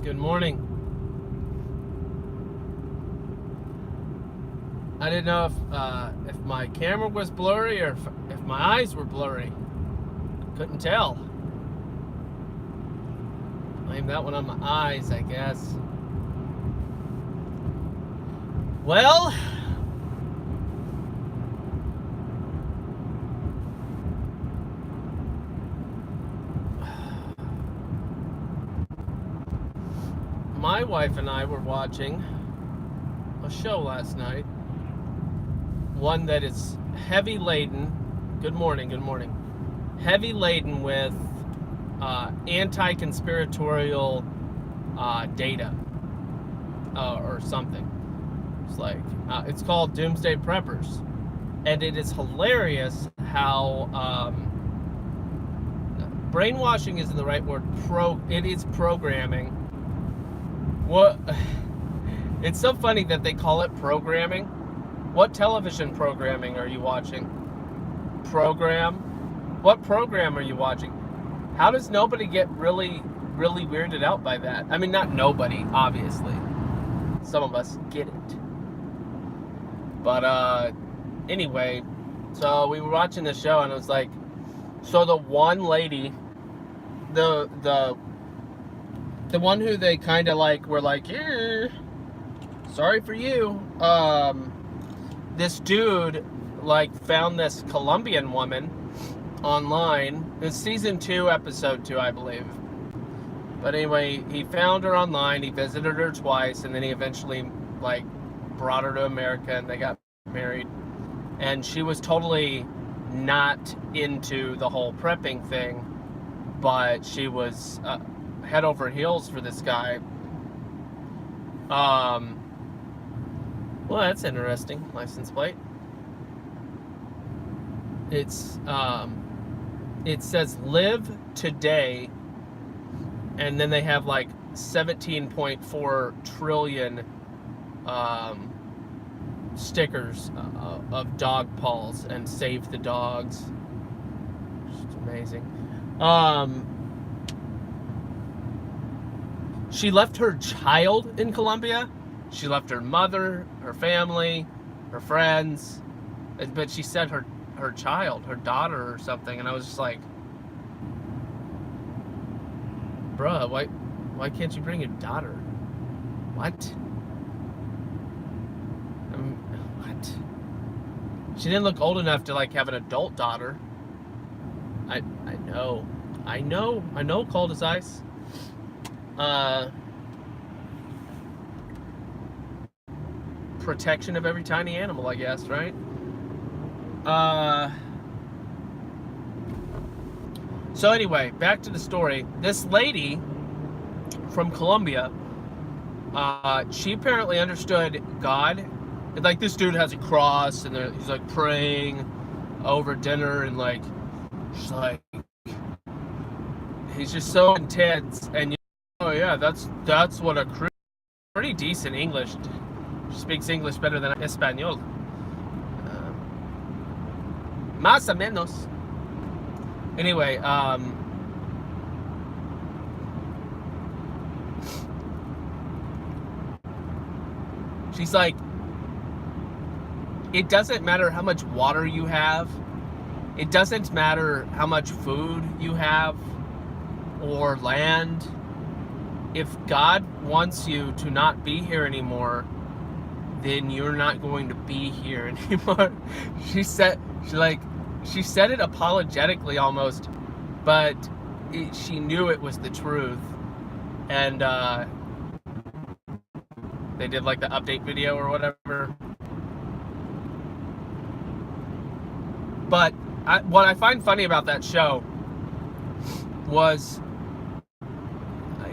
Good morning. I didn't know if my camera was blurry or if my eyes were blurry. Couldn't tell. Blame that one on my eyes, I guess. Well, my wife and I were watching a show last night. One that is heavy laden. Good morning. Heavy laden with anti-conspiratorial data or something. It's like it's called Doomsday Preppers, and it is hilarious how brainwashing isn't the right word. It is programming. What? It's so funny that they call it programming. What television programming are you watching? What program are you watching? How does nobody get really weirded out by that? I mean, not nobody, obviously. Some of us get it. But anyway, so we were watching the show and it was like, so the one lady, the one who they kind of like were like, yeah, sorry for you. This dude like found this Colombian woman online. It's season 2, episode 2, I believe. But anyway, he found her online. He visited her twice, and then he eventually like brought her to America, and they got married. And she was totally not into the whole prepping thing, but she was head over heels for this guy. Well, that's interesting. License plate. It's it says live today, and then they have like 17.4 trillion stickers of dog paws and save the dogs. It's amazing. She left her child in Colombia. She left her mother, her family, her friends, but she said her child, her daughter or something, and I was just like, bruh, why can't you bring your daughter? What? What? She didn't look old enough to like have an adult daughter. I know, cold as ice. Protection of every tiny animal, I guess, right? So anyway, back to the story. This lady from Colombia, she apparently understood God. Like, this dude has a cross, and he's like praying over dinner, and like, she's like, he's just so intense. And oh yeah, that's what a pretty decent English. She speaks English better than Espanol. Más o menos. Anyway, she's like, it doesn't matter how much water you have. It doesn't matter how much food you have or land. If God wants you to not be here anymore, then you're not going to be here anymore. She said it apologetically almost, but she knew it was the truth. And they did like the update video or whatever. But what I find funny about that show was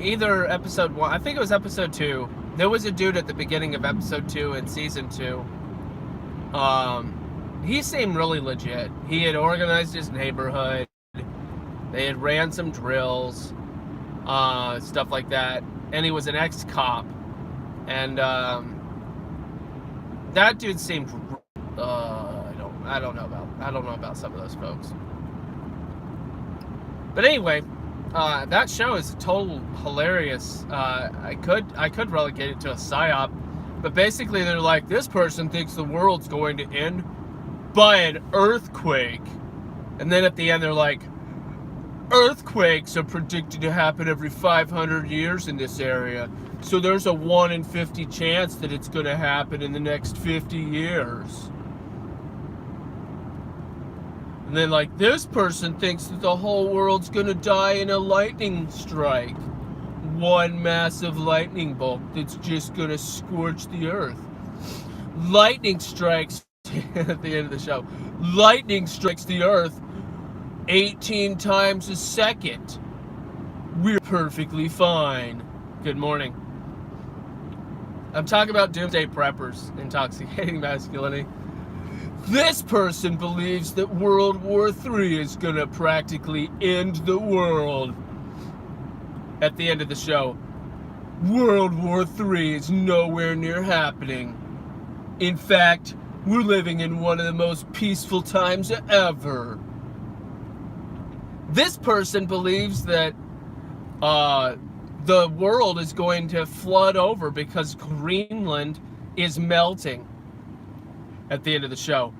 either episode 1, I think it was episode 2. There was a dude at the beginning of episode 2 in season 2. He seemed really legit. He had organized his neighborhood. They had ran some drills, stuff like that. And he was an ex-cop. And that dude seemed, I don't know about some of those folks. But anyway, that show is total hilarious. I could relegate it to a psyop, but basically they're like, this person thinks the world's going to end by an earthquake, and then at the end they're like, earthquakes are predicted to happen every 500 years in this area, so there's a 1 in 50 chance that it's going to happen in the next 50 years. And then, like, this person thinks that the whole world's going to die in a lightning strike. One massive lightning bolt that's just going to scorch the earth. Lightning strikes, at the end of the show, lightning strikes the earth 18 times a second. We're perfectly fine. Good morning. I'm talking about doomsday preppers, intoxicating masculinity. This person believes that World War III is going to practically end the world. At the end of the show, World War III is nowhere near happening. In fact, we're living in one of the most peaceful times ever. This person believes that the world is going to flood over because Greenland is melting. At the end of the show,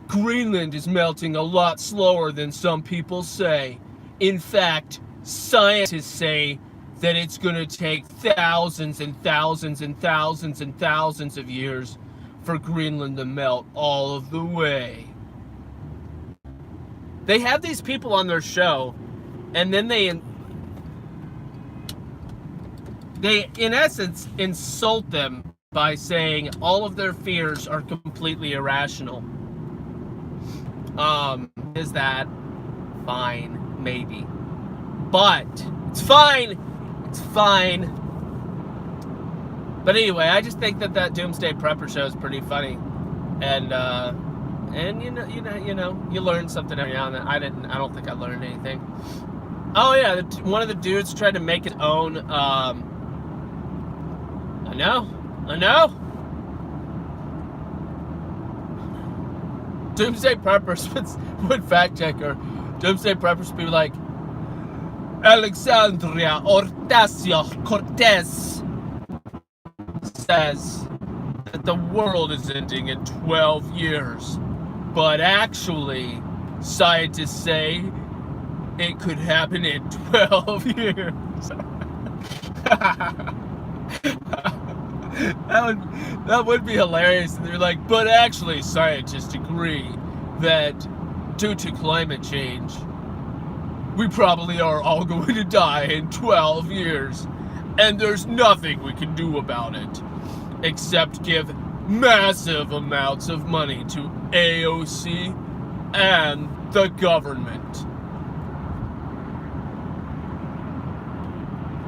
Greenland is melting a lot slower than some people say. In fact, scientists say that it's going to take thousands and thousands and thousands and thousands of years for Greenland to melt all of the way. They have these people on their show, and then they in essence insult them by saying all of their fears are completely irrational. Is that fine? Maybe. But it's fine. It's fine. But anyway, I just think that Doomsday Prepper show is pretty funny. And you learn something every now and then. I don't think I learned anything. Oh yeah, one of the dudes tried to make his own, I know. Doomsday Preppers would fact checker. Doomsday Preppers would be like, Alexandria Ocasio-Cortez says that the world is ending in 12 years. But actually, scientists say it could happen in 12 years. That would be hilarious. They're like, but actually, scientists agree that due to climate change, we probably are all going to die in 12 years. And there's nothing we can do about it except give massive amounts of money to AOC and the government.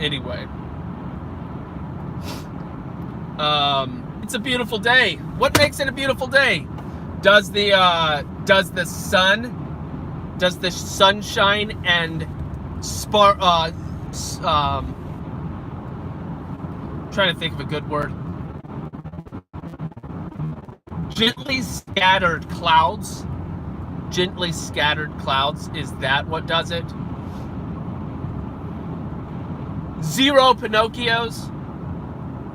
Anyway. It's a beautiful day. What makes it a beautiful day? Does the sunshine and trying to think of a good word. Gently scattered clouds. Gently scattered clouds. Is that what does it? Zero Pinocchios.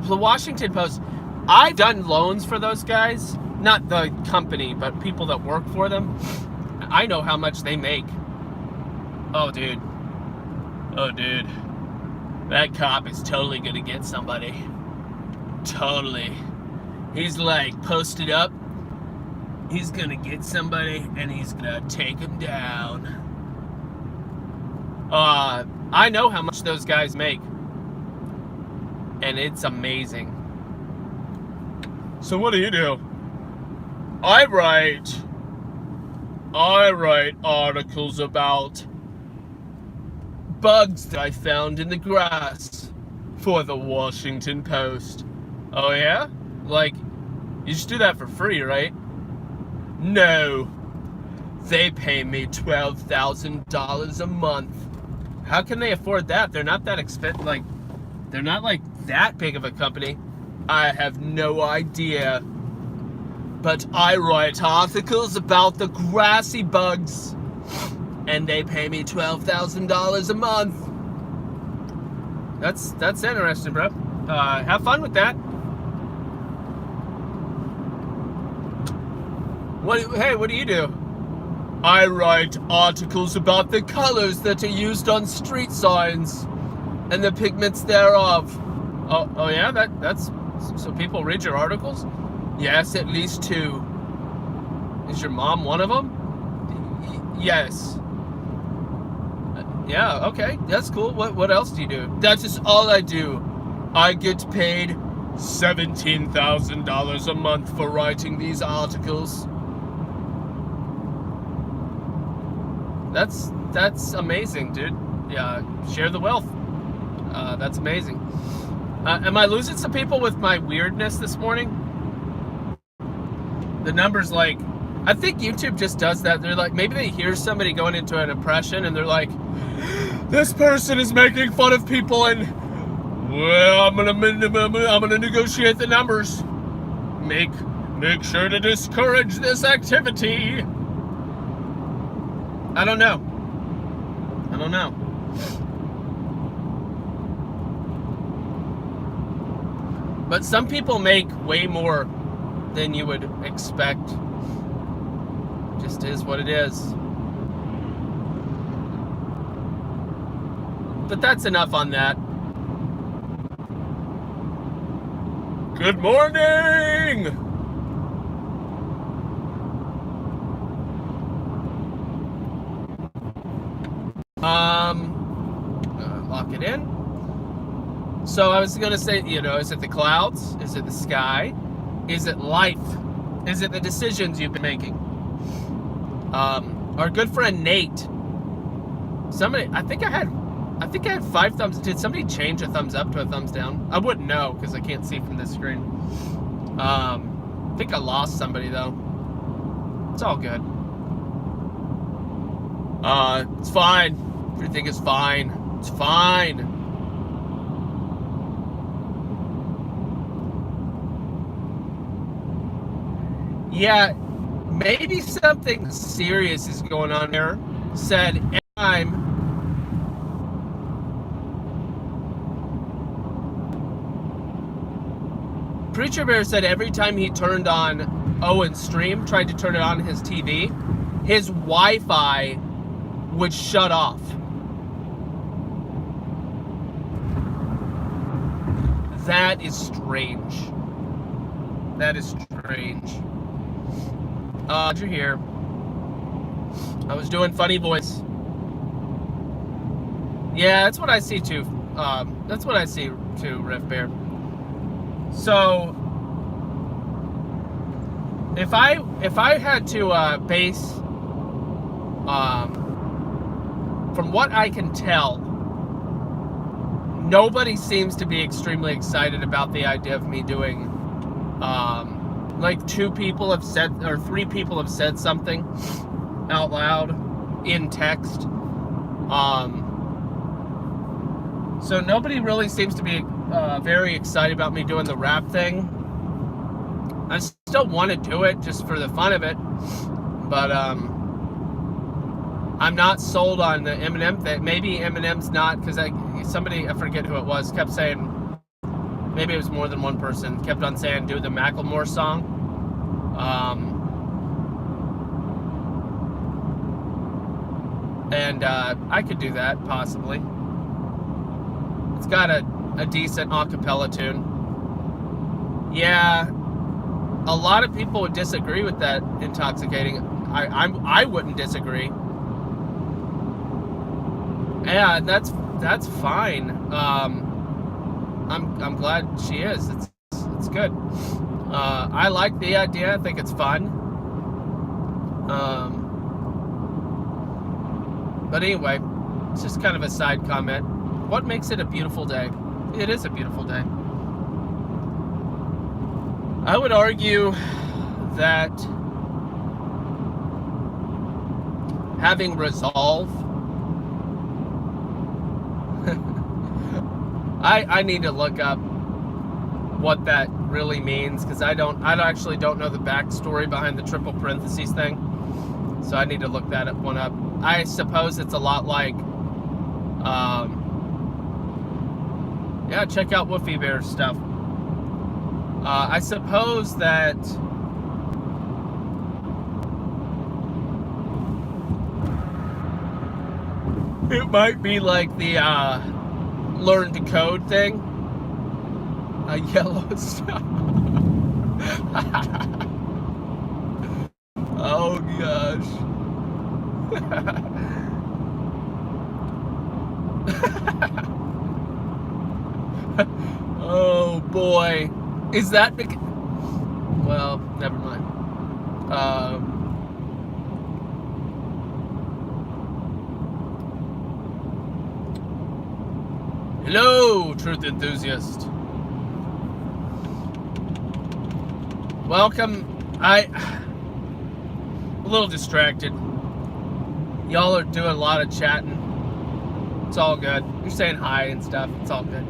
The Washington Post. I've done loans for those guys. Not the company, but people that work for them. I know how much they make. Oh, dude. That cop is totally gonna get somebody. Totally. He's like posted up. He's gonna get somebody and he's gonna take him down. I know how much those guys make. And it's amazing. So what do you do? I write articles about bugs that I found in the grass for the Washington Post. Oh yeah? Like, you just do that for free, right? No. They pay me $12,000 a month. How can they afford that? They're not that expensive. Like, they're not like that big of a company. I have no idea. But I write articles about the grassy bugs. and they pay me $12,000 a month. That's interesting, bro. Have fun with that. What do you do? I write articles about the colors that are used on street signs and the pigments thereof. Oh yeah, that's so people read your articles? Yes, at least 2. Is your mom one of them? Yes. Yeah, okay, that's cool. What else do you do? That's just all I do. I get paid $17,000 a month for writing these articles. That's amazing, dude. Yeah, share the wealth. That's amazing. Am I losing some people with my weirdness this morning? The numbers, like, I think YouTube just does that. They're like, maybe they hear somebody going into an impression and they're like, this person is making fun of people, and well, I'm gonna negotiate the numbers. Make sure to discourage this activity. I don't know. But some people make way more than you would expect. Just is what it is. But that's enough on that. Good morning! Lock it in. So I was gonna say, is it the clouds? Is it the sky? Is it life? Is it the decisions you've been making? Our good friend Nate. I think I had 5 thumbs. Did somebody change a thumbs up to a thumbs down? I wouldn't know because I can't see from this screen. I think I lost somebody though. It's all good. It's fine. Everything is fine. It's fine. Yeah, maybe something serious is going on there. Said anytime Preacher Bear said every time he turned on Owen's stream, tried to turn it on his TV, his Wi-Fi would shut off. That is strange. That is strange. You're here. I was doing funny voice. Yeah, that's what I see too. That's what I see too, Riff Bear. So, if I had to base, from what I can tell, nobody seems to be extremely excited about the idea of me doing, like 2 people have said, or 3 people have said something out loud in text. So nobody really seems to be very excited about me doing the rap thing. I still want to do it just for the fun of it, but I'm not sold on the Eminem thing. Maybe Eminem's not, because I forget who it was, kept saying, maybe it was more than one person, kept on saying do the Macklemore song. And I could do that, possibly. It's got a decent acapella tune. Yeah, a lot of people would disagree with that intoxicating. I wouldn't disagree. Yeah, that's fine. I'm glad she is. It's good. I like the idea. I think it's fun. But anyway, it's just kind of a side comment. What makes it a beautiful day? It is a beautiful day. I would argue that having resolve, I need to look up what that really means, because I actually don't know the backstory behind the triple parentheses thing. So I need to look that one up. I suppose it's a lot like, yeah, check out Woofy Bear's stuff. I suppose that it might be like the learn to code thing. Yellow stuff. Oh gosh. Oh boy. Is that because... Well, never mind. Hello, truth enthusiast. Welcome. I'm a little distracted. Y'all are doing a lot of chatting. It's all good. You're saying hi and stuff. It's all good.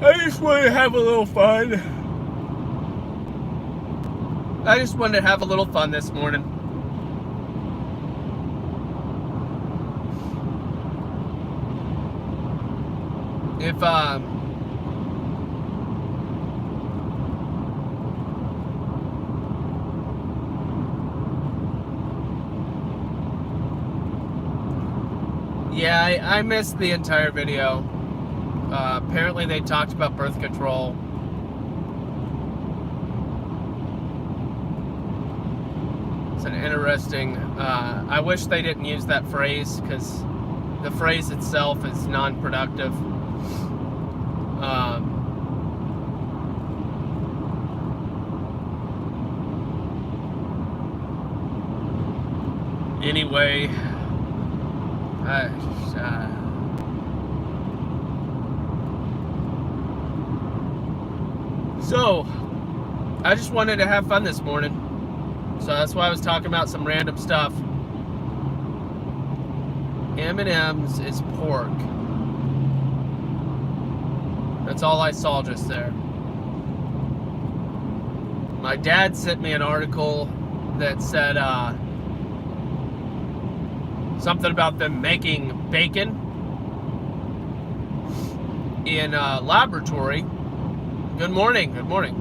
I just want to have a little fun. I just wanted to have a little fun this morning. If yeah, I missed the entire video. Apparently they talked about birth control. It's an interesting, I wish they didn't use that phrase, because the phrase itself is non-productive. Anyway, so I just wanted to have fun this morning, so that's why I was talking about some random stuff. M&M's is pork. That's all I saw just there. My dad sent me an article that said something about them making bacon in a laboratory. Good morning, good morning.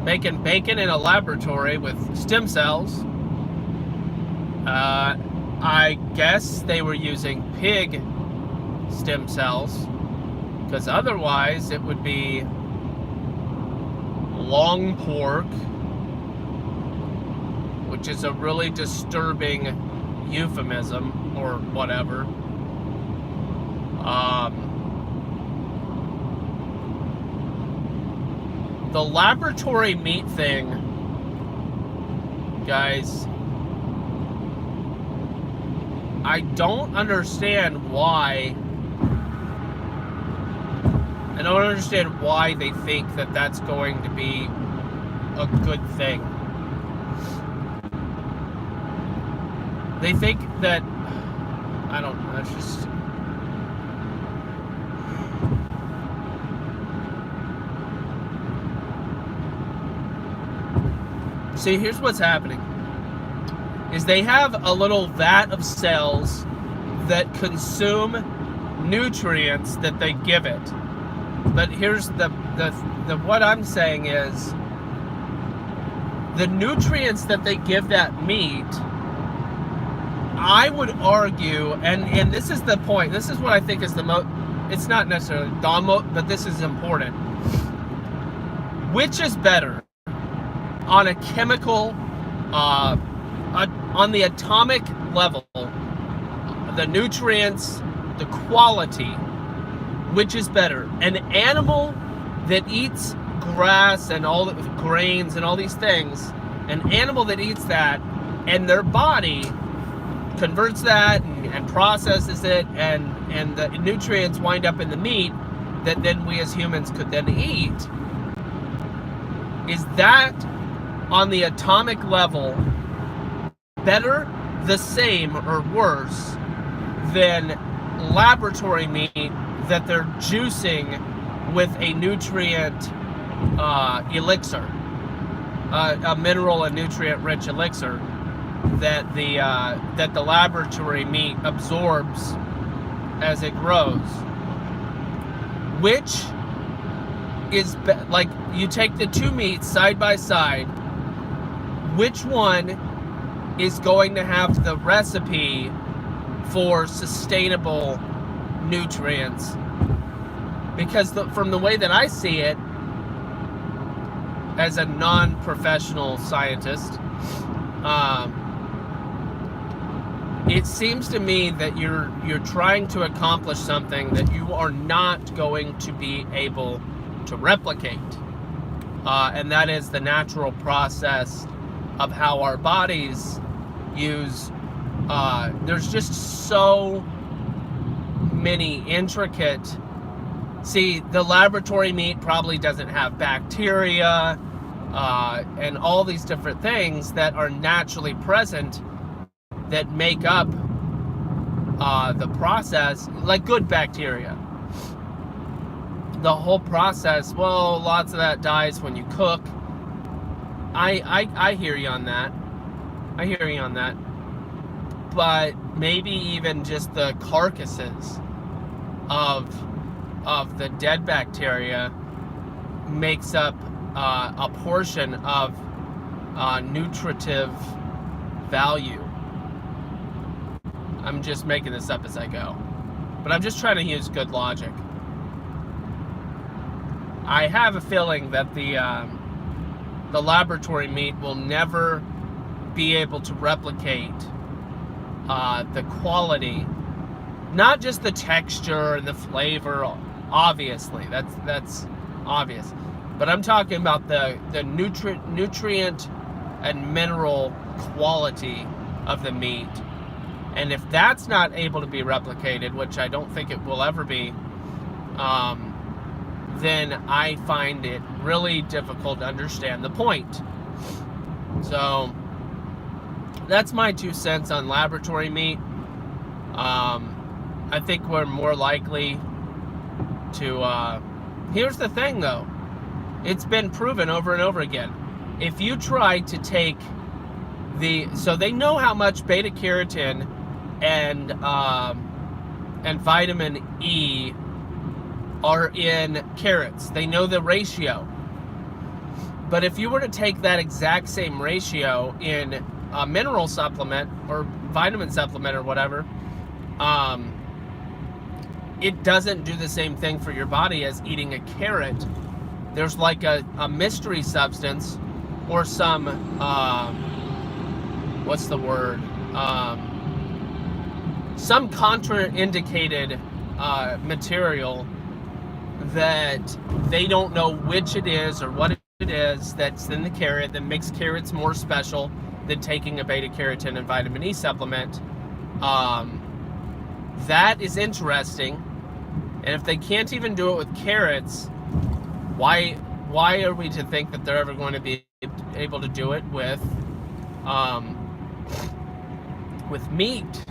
Making bacon in a laboratory with stem cells. I guess they were using pig stem cells, because otherwise it would be long pork, which is a really disturbing euphemism or whatever. The laboratory meat thing, guys, I don't understand why. I don't understand why they think that that's going to be a good thing. They think that, I don't know, it's just... See, here's what's happening. Is they have a little vat of cells that consume nutrients that they give it. But here's the what I'm saying is, the nutrients that they give that meat, I would argue, and this is the point, this is what I think is the most, it's not necessarily but this is important. Which is better on a chemical, on the atomic level, the nutrients, the quality, which is better? An animal that eats grass and all the grains and all these things, an animal that eats that, and their body converts that and processes it, and the nutrients wind up in the meat that then we as humans could then eat. Is that, on the atomic level, better, the same, or worse than laboratory meat that they're juicing with a nutrient elixir, a mineral and nutrient-rich elixir that the laboratory meat absorbs as it grows, which is like, you take the two meats side by side, which one is going to have the recipe for sustainable nutrients? Because from the way that I see it, as a non-professional scientist, it seems to me that you're trying to accomplish something that you are not going to be able to replicate, and that is the natural process of how our bodies use. There's just so many intricate. See, the laboratory meat probably doesn't have bacteria and all these different things that are naturally present that make up the process, like good bacteria. The whole process, well, lots of that dies when you cook. I hear you on that. I hear you on that. But maybe even just the carcasses of the dead bacteria makes up a portion of nutritive value. I'm just making this up as I go, but I'm just trying to use good logic. I have a feeling that the laboratory meat will never be able to replicate the quality, not just the texture and the flavor. Obviously, that's obvious, but I'm talking about the nutrient and mineral quality of the meat. And if that's not able to be replicated, which I don't think it will ever be, then I find it really difficult to understand the point. So that's my 2 cents on laboratory meat. I think we're more likely to, here's the thing though, it's been proven over and over again. If you try to take so they know how much beta carotene and vitamin E are in carrots. They know the ratio. But if you were to take that exact same ratio in a mineral supplement or vitamin supplement or whatever, it doesn't do the same thing for your body as eating a carrot. There's like a mystery substance or some, what's the word? Some contraindicated material that they don't know which it is or what it is that's in the carrot that makes carrots more special than taking a beta carotene and vitamin E supplement. That is interesting. And if they can't even do it with carrots, why are we to think that they're ever going to be able to do it with meat?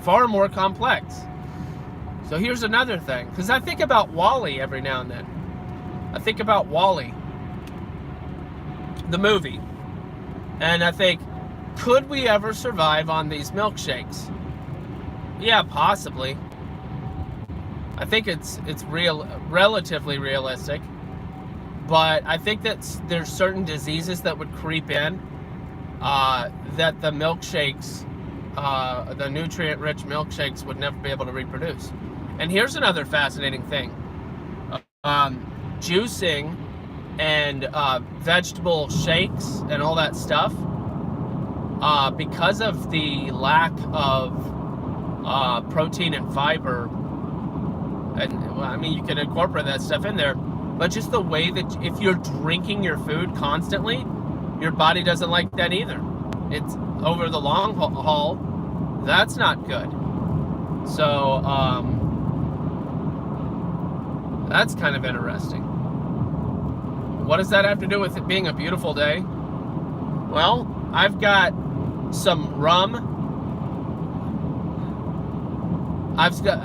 Far more complex. So here's another thing, because I think about WALL-E every now and then. I think about WALL-E, the movie, and I think, could we ever survive on these milkshakes? Yeah, possibly. I think it's relatively realistic, but I think that there's certain diseases that would creep in that the milkshakes, the nutrient-rich milkshakes, would never be able to reproduce. And here's another fascinating thing. Juicing and vegetable shakes and all that stuff, because of the lack of protein and fiber, and I mean, you can incorporate that stuff in there, but just the way that if you're drinking your food constantly, your body doesn't like that either. It's over the long haul, that's not good. So that's kind of interesting. What does that have to do with it being a beautiful day? Well, I've got some rum. I've got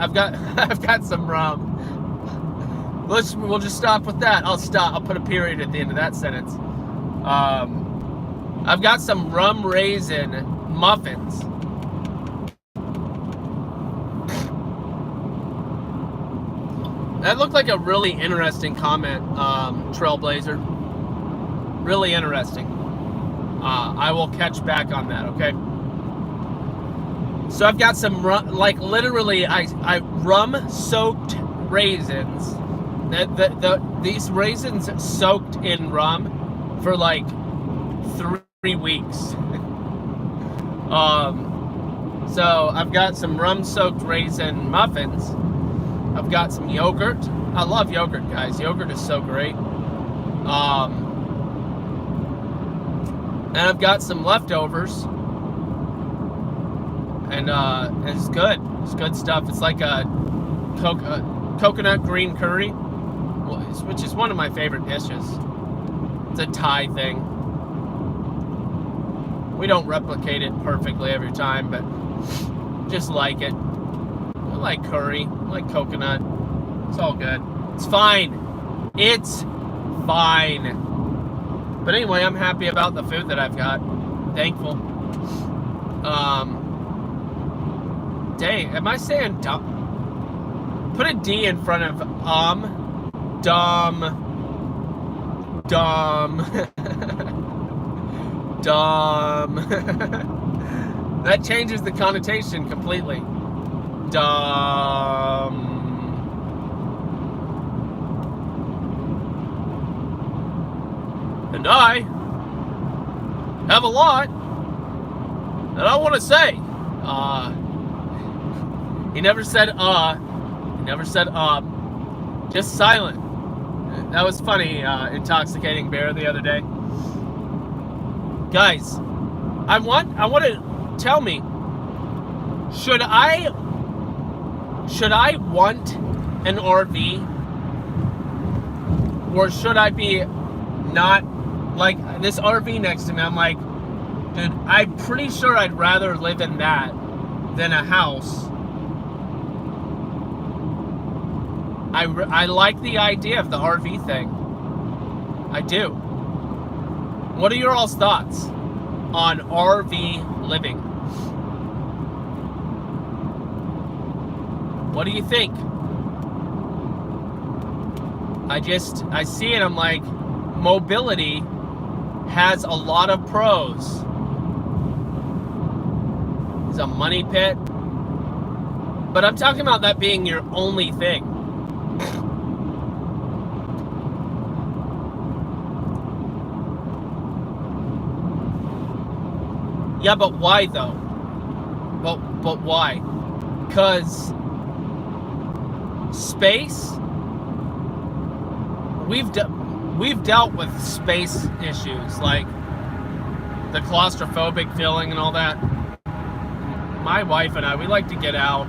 I've got some rum. We'll just stop with that. I'll put a period at the end of that sentence. I've got some rum raisin muffins. That looked like a really interesting comment, Trailblazer. Really interesting. I will catch back on that, okay? So I've got some like literally I rum-soaked raisins. These raisins soaked in rum for like 3 weeks. So I've got some rum-soaked raisin muffins. I've got some yogurt. I love yogurt, guys. Yogurt is so great. And I've got some leftovers. And it's good. It's good stuff. It's like a coconut green curry, which is one of my favorite dishes. It's a Thai thing. We don't replicate it perfectly every time, but just like it. I like curry. I like coconut. It's all good. It's fine. It's fine. But anyway, I'm happy about the food that I've got. Thankful. Dang, am I saying dumb? Put a D in front of dumb. Dumb. That changes the connotation completely. Dumb. And I have a lot that I want to say. He never said he never said just silent. That was funny, Intoxicating Bear the other day. Guys, I want to tell me, should I want an RV, or should I be not? Like this RV next to me, I'm like, dude, I'm pretty sure I'd rather live in that than a house. I like the idea of the RV thing. I do. What are your all's thoughts on RV living? What do you think? I see it, I'm like, mobility has a lot of pros. It's a money pit. But I'm talking about that being your only thing. Yeah, but why though? But why? Because space, we've dealt with space issues, like the claustrophobic feeling and all that. My wife and I, we like to get out.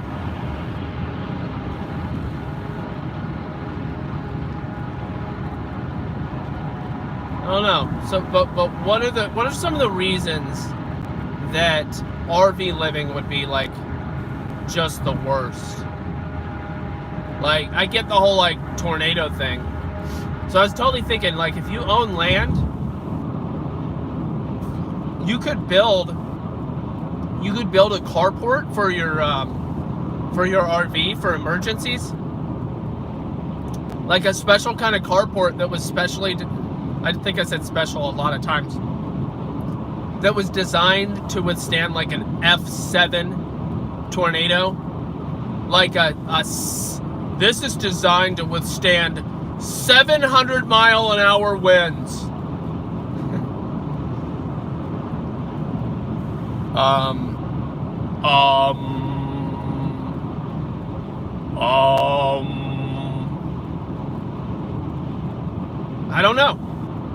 I don't know. So, but what are some of the reasons that RV living would be like just the worst? Like, I get the whole like tornado thing. So I was totally thinking, like, if you own land, you could build a carport for your RV for emergencies. Like a special kind of carport that was specially, I think I said special a lot of times, that was designed to withstand like an F7 tornado. Like this is designed to withstand 700-mile-an-hour winds. I don't know.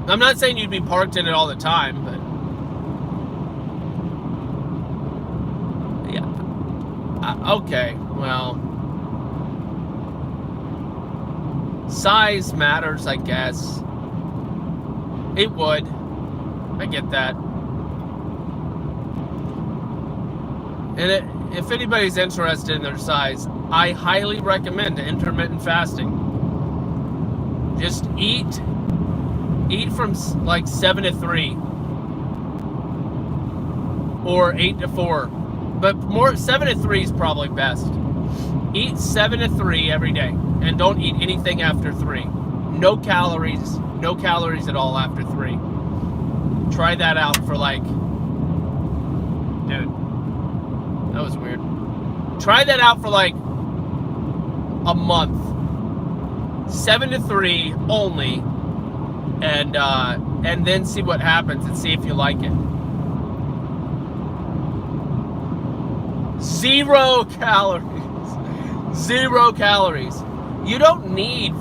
I'm not saying you'd be parked in it all the time, but yeah. Okay, well, size matters, I guess. It would. I get that. And if anybody's interested in their size, I highly recommend intermittent fasting. Just eat from like 7 to 3 or 8 to 4, but more 7 to 3 is probably best. Eat 7 to 3 every day, and don't eat anything after 3. No calories at all after 3. Try that out for like, dude, that was weird. Try that out for like a month. 7 to 3 only, and then see what happens and see if you like it. 0 calories. 0 calories. You don't need.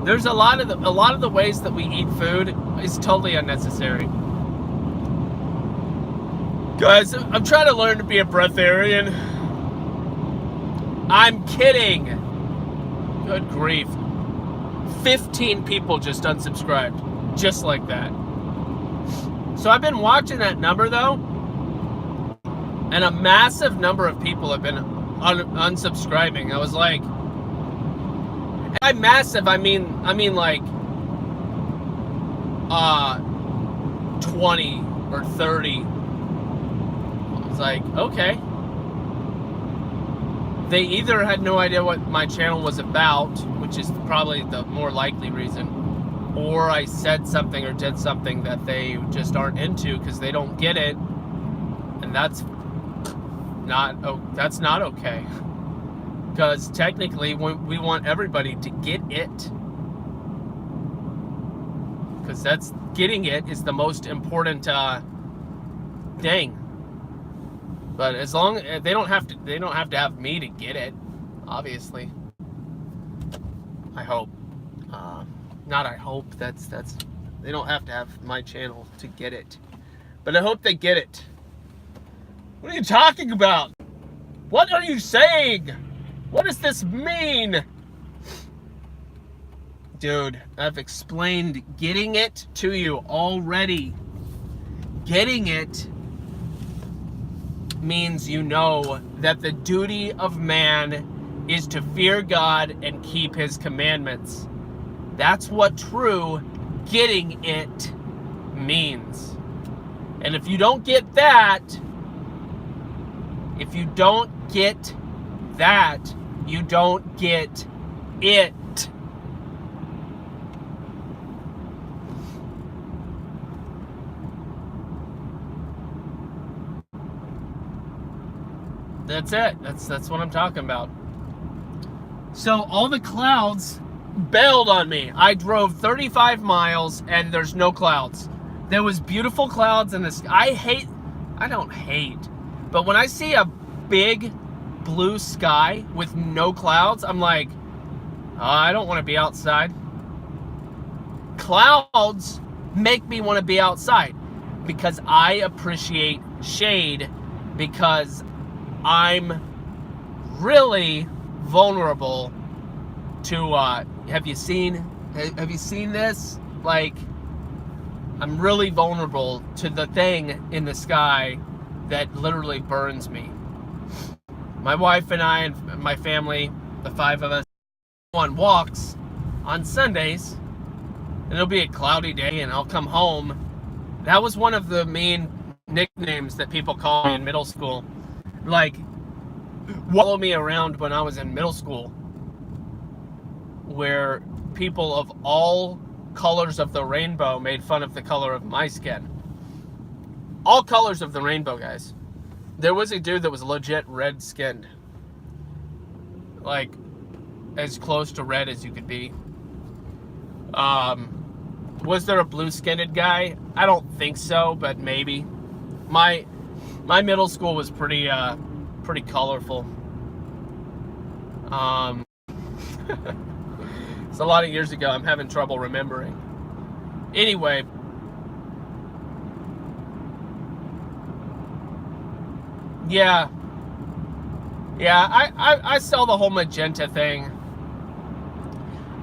There's a lot of the ways that we eat food is totally unnecessary. Guys, I'm trying to learn to be a breatharian. I'm kidding. Good grief. 15 people just unsubscribed. Just like that. So I've been watching that number though, and a massive number of people have been unsubscribing. I was like, by massive, I mean like 20 or 30. It's like, okay. They either had no idea what my channel was about, which is probably the more likely reason, or I said something or did something that they just aren't into because they don't get it, and that's not okay. Because technically, we want everybody to get it, because that's getting it is the most important thing. But as long as they don't have to have me to get it, obviously. I hope. Not I hope. That's they don't have to have my channel to get it, but I hope they get it. What are you talking about? What are you saying? What does this mean? Dude, I've explained getting it to you already. Getting it means you know that the duty of man is to fear God and keep his commandments. That's what true getting it means. And if you don't get that, you don't get it. That's it. That's what I'm talking about. So all the clouds bailed on me. I drove 35 miles and there's no clouds. There was beautiful clouds in the sky. I don't hate, but when I see a big blue sky with no clouds, I'm like, I don't want to be outside. Clouds make me want to be outside because I appreciate shade, because I'm really vulnerable to have you seen this? Like, I'm really vulnerable to the thing in the sky that literally burns me. My wife and I and my family, the 5 of us, go on walks on Sundays, and it'll be a cloudy day and I'll come home. That was one of the main nicknames that people call me in middle school. Like, follow me around when I was in middle school, where people of all colors of the rainbow made fun of the color of my skin. All colors of the rainbow, guys. There was a dude that was legit red skinned, like as close to red as you could be. Was there a blue skinned guy? I don't think so, but maybe. My middle school was pretty colorful. It's a lot of years ago. I'm having trouble remembering. Anyway, yeah, I saw the whole magenta thing.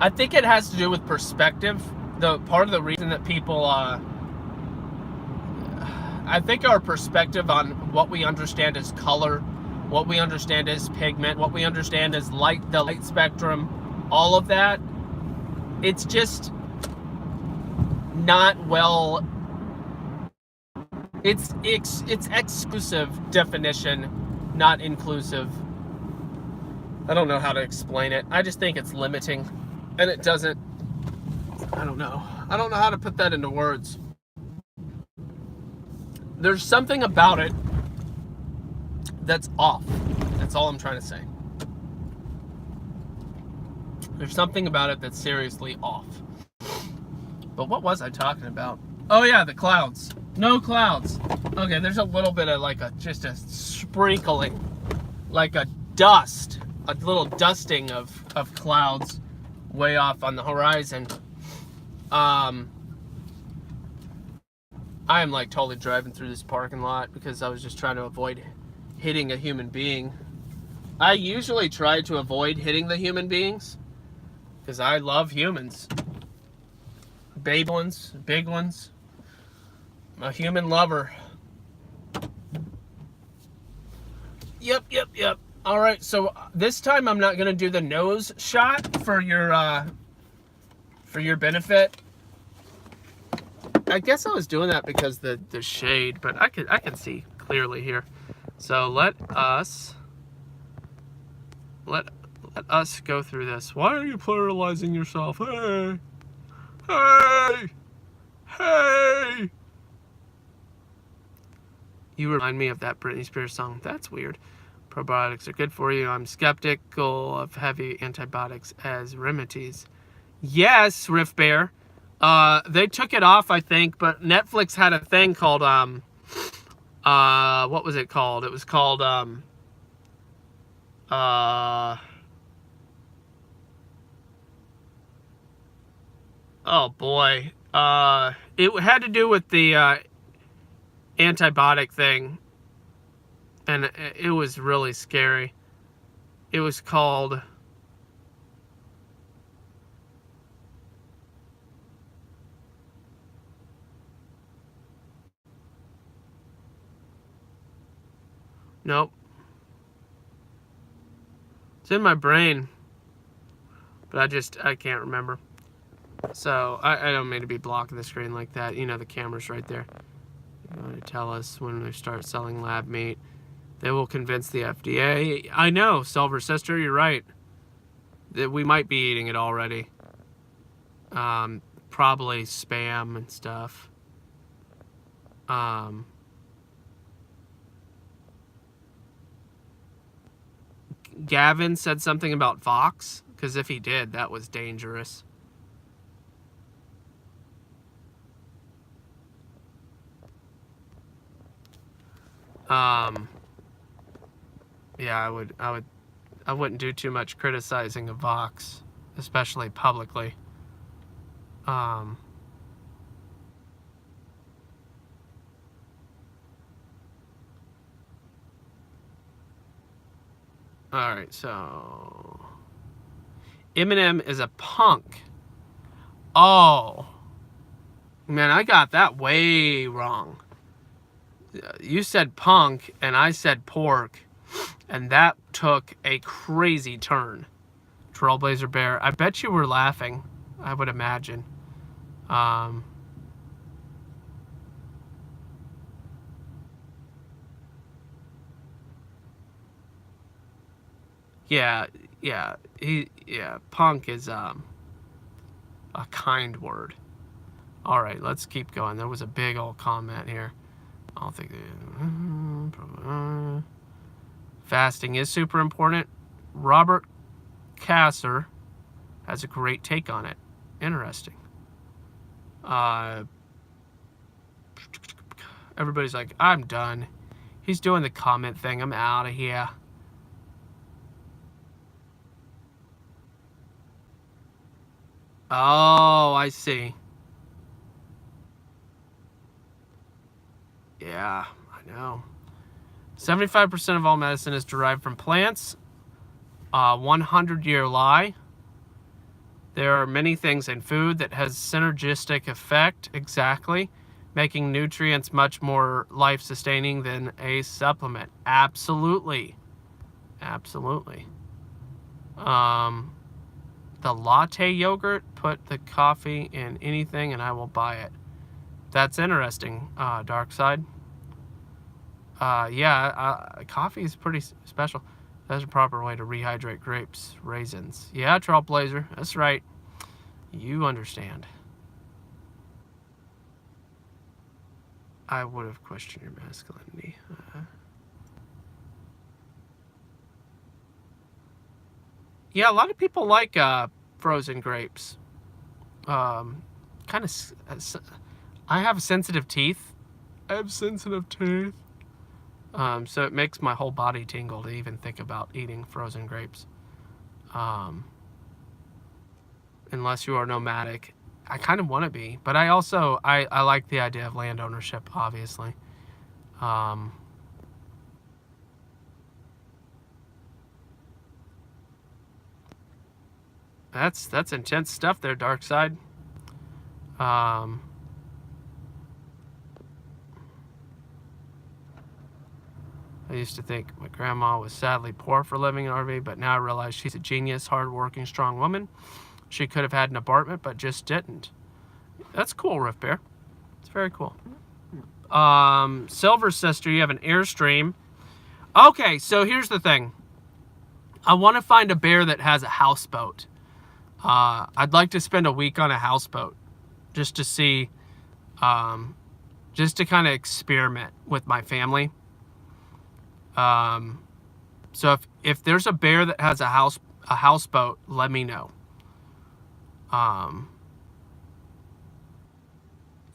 I think it has to do with perspective. The part of the reason that people I think our perspective on what we understand as color, what we understand as pigment, what we understand as light, the light spectrum, all of that, it's just not well. It's exclusive definition, not inclusive. I don't know how to explain it. I just think it's limiting, and it doesn't. I don't know. I don't know how to put that into words. There's something about it that's off. That's all I'm trying to say. There's something about it that's seriously off. But what was I talking about? Oh yeah, the clouds. No clouds. Okay, there's a little bit of like just a sprinkling, like a dust, a little dusting of clouds way off on the horizon. I am like totally driving through this parking lot because I was just trying to avoid hitting a human being. I usually try to avoid hitting the human beings because I love humans. Baby ones, big ones. I'm a human lover. Yep. All right, so this time I'm not gonna do the nose shot for your benefit. I guess I was doing that because the shade, but I can see clearly here. So let us go through this. Why are you pluralizing yourself? Hey! You remind me of that Britney Spears song. That's weird. Probiotics are good for you. I'm skeptical of heavy antibiotics as remedies. Yes, Riff Bear. They took it off, I think, but Netflix had a thing called, what was it called? It was called, oh boy. It had to do with the, antibiotic thing. And it was really scary. It was called... Nope. It's in my brain. But I can't remember. So, I don't mean to be blocking the screen like that. You know, the camera's right there. You want to tell us when they start selling lab meat. They will convince the FDA. I know, Silver Sister, you're right. That we might be eating it already. Probably spam and stuff. Gavin said something about Vox, because if he did, that was dangerous. Yeah, I wouldn't do too much criticizing of Vox, especially publicly. All right, so Eminem is a punk. Oh, man, I got that way wrong. You said punk, and I said pork, and that took a crazy turn. Trailblazer Bear, I bet you were laughing, I would imagine. Yeah, punk is a kind word. All right, let's keep going. There was a big old comment here. I don't think fasting is super important. Robert Kasser has a great take on it. Interesting. Everybody's like, I'm done. He's doing the comment thing. I'm out of here. Oh, I see. Yeah, I know. 75% of all medicine is derived from plants. 100-year lie. There are many things in food that has synergistic effect. Exactly. making nutrients much more life-sustaining than a supplement. Absolutely. Absolutely. The latte yogurt, put the coffee in anything and I will buy it. That's interesting, Dark Side. Coffee is pretty special. That's a proper way to rehydrate grapes, raisins. Yeah, Trailblazer, that's right. You understand. I would have questioned your masculinity. Yeah, a lot of people like frozen grapes. Kind of. I have sensitive teeth. I have sensitive teeth. So it makes my whole body tingle to even think about eating frozen grapes. Unless you are nomadic. I kind of want to be, but I also I like the idea of land ownership, obviously. That's intense stuff there, Dark Side. I used to think my grandma was sadly poor for living in an RV, but now I realize she's a genius, hardworking, strong woman. She could have had an apartment, but just didn't. That's cool, Rift Bear. It's very cool. Silver Sister, you have an Airstream. Okay, so here's the thing. I want to find a bear that has a houseboat. I'd like to spend a week on a houseboat just to see, just to kind of experiment with my family. So if there's a bear that has a houseboat, let me know.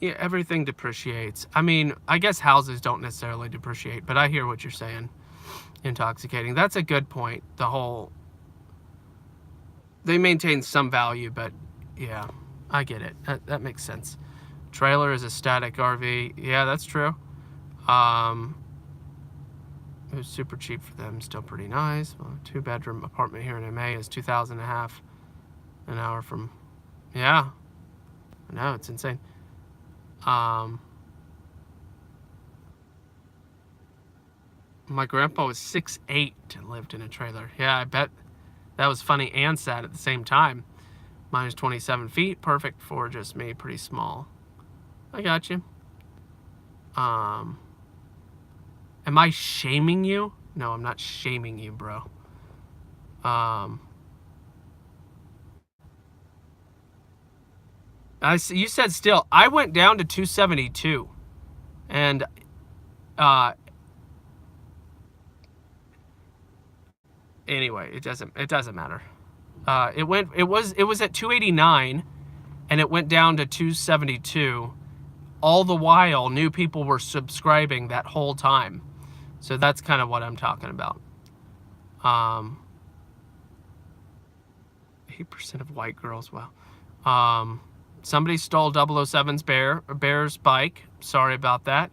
Yeah, everything depreciates. I mean, I guess houses don't necessarily depreciate, but I hear what you're saying. Intoxicating. That's a good point. They maintain some value, but yeah, I get it. That makes sense. Trailer is a static RV. Yeah, that's true. It was super cheap for them. Still pretty nice. Well, 2-bedroom apartment here in MA is $2,500 an hour from. Yeah. No, it's insane. My grandpa was 6'8" and lived in a trailer. Yeah, I bet that was funny and sad at the same time. Mine is 27 feet, perfect for just me, pretty small. I got you. Am I shaming you? No, I'm not shaming you, bro. You said still. I went down to 272, and anyway, it doesn't matter. It was at 289, and it went down to 272. All the while, new people were subscribing that whole time. So that's kind of what I'm talking about. 8% of white girls. Wow. Somebody stole 007's bear's bike. Sorry about that.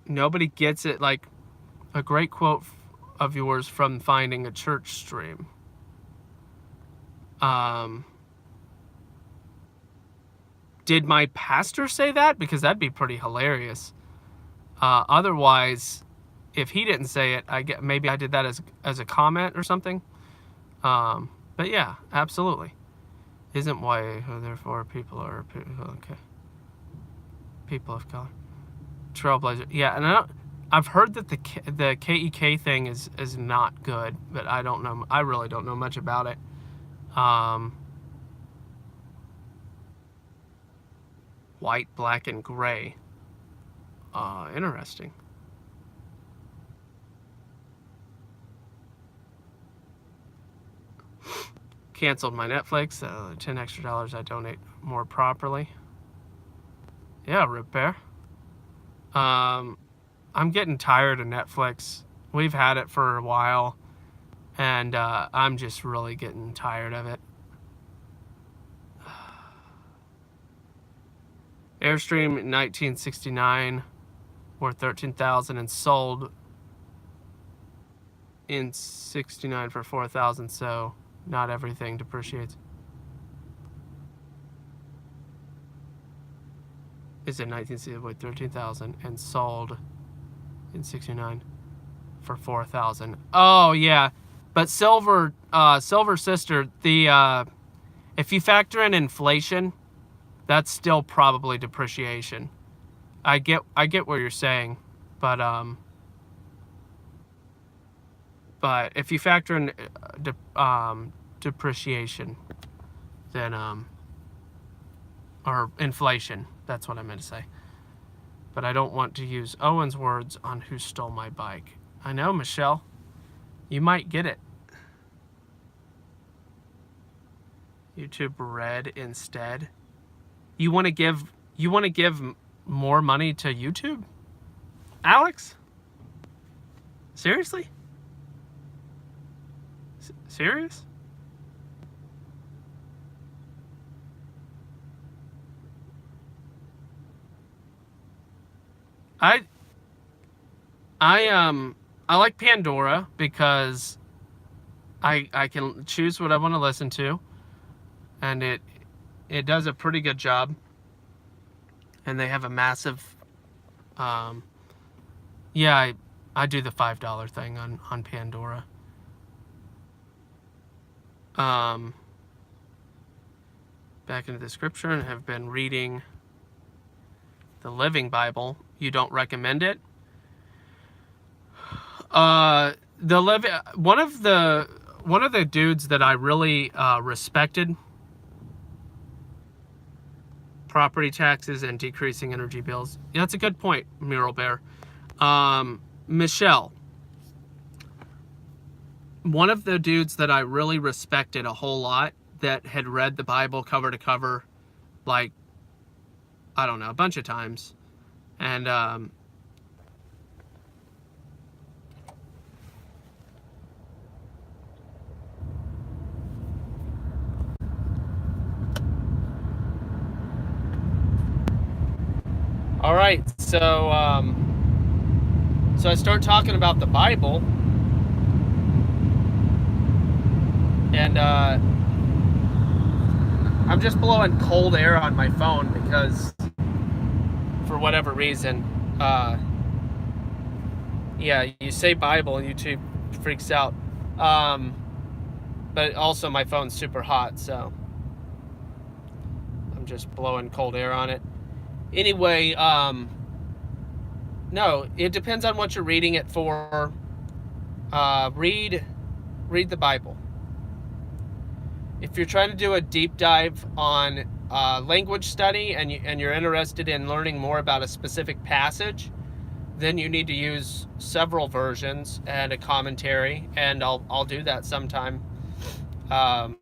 Nobody gets it. Like a great quote of yours from finding a church stream. Did my pastor say that? Because that'd be pretty hilarious. Otherwise, if he didn't say it, maybe I did that as a comment or something. But yeah, absolutely. Isn't why, therefore people are okay. People of color. Trailblazer. Yeah, and I've heard that the KEK thing is not good, but I don't know. I really don't know much about it. White, black, and gray. Interesting. Canceled my Netflix. $10 extra I donate more properly. Yeah, Rip Bear. I'm getting tired of Netflix. We've had it for a while, and I'm just really getting tired of it. Airstream 1969, worth $13,000 and sold in '69 for $4,000. So Not everything depreciates. Is in 1960 with 13,000 and sold in 69 for 4,000. Oh yeah, but silver sister, the if you factor in inflation, that's still probably depreciation. I get what you're saying, but if you factor in depreciation, then or inflation, that's what I meant to say. But I don't want to use Owen's words on who stole my bike. I know, Michelle. You might get it. YouTube Red instead. You want to give more money to YouTube? Alex? Seriously? Serious? I like Pandora because I can choose what I want to listen to, and it does a pretty good job, and they have a massive yeah, I do the $5 thing on Pandora. Back into the scripture, and have been reading the Living Bible. You don't recommend it? One of the dudes that I really respected, property taxes and decreasing energy bills. Yeah, that's a good point, Mural Bear. Michelle, one of the dudes that I really respected a whole lot, that had read the Bible cover to cover, like, I don't know, a bunch of times. And all right, so I start talking about the Bible, and I'm just blowing cold air on my phone because, for whatever reason, yeah, you say Bible and YouTube freaks out. But also my phone's super hot, so I'm just blowing cold air on it. Anyway, no, it depends on what you're reading it for. Read the Bible. If you're trying to do a deep dive on language study and you're interested in learning more about a specific passage, then you need to use several versions and a commentary, and I'll do that sometime. But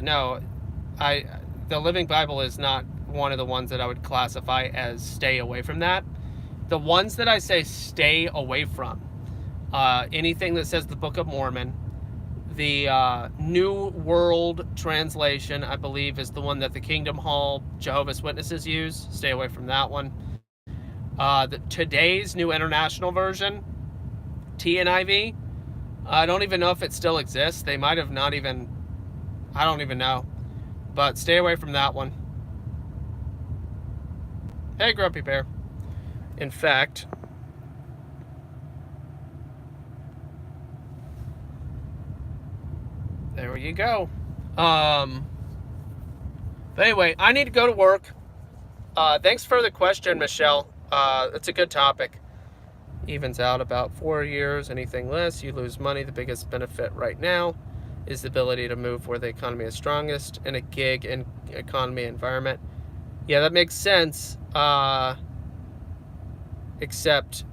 no, the Living Bible is not one of the ones that I would classify as stay away from that. The ones that I say stay away from, anything that says the Book of Mormon, the New World Translation, I believe, is the one that the Kingdom Hall Jehovah's Witnesses use. Stay away from that one. Today's New International Version, TNIV, I don't even know if it still exists. They might have not even, I don't even know. But stay away from that one. Hey, Grumpy Bear. In fact, there you go. But anyway, I need to go to work. Thanks for the question, Michelle. It's a good topic. Evens out about 4 years. Anything less, you lose money. The biggest benefit right now is the ability to move where the economy is strongest in a gig and economy environment. Yeah, that makes sense. Except,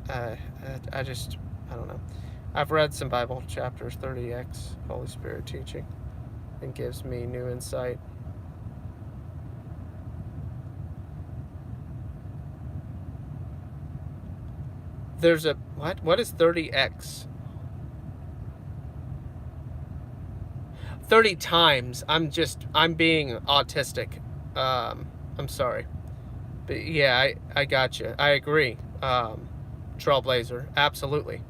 I don't know. I've read some Bible chapters, 30x, Holy Spirit teaching, and gives me new insight. There's a, what is 30x? 30 times. I'm being autistic. I'm sorry. But yeah, I got you. I agree. trailblazer. Absolutely.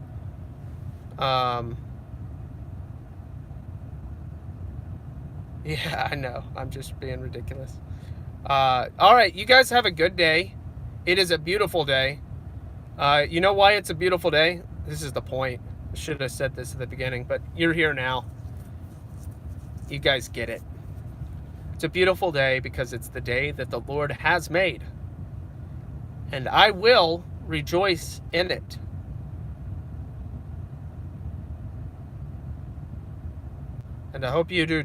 Yeah, I know. I'm just being ridiculous. All right, you guys have a good day. It is a beautiful day. You know why it's a beautiful day? This is the point. I should have said this at the beginning, but you're here now. You guys get it. It's a beautiful day because it's the day that the Lord has made. And I will rejoice in it. And I hope you do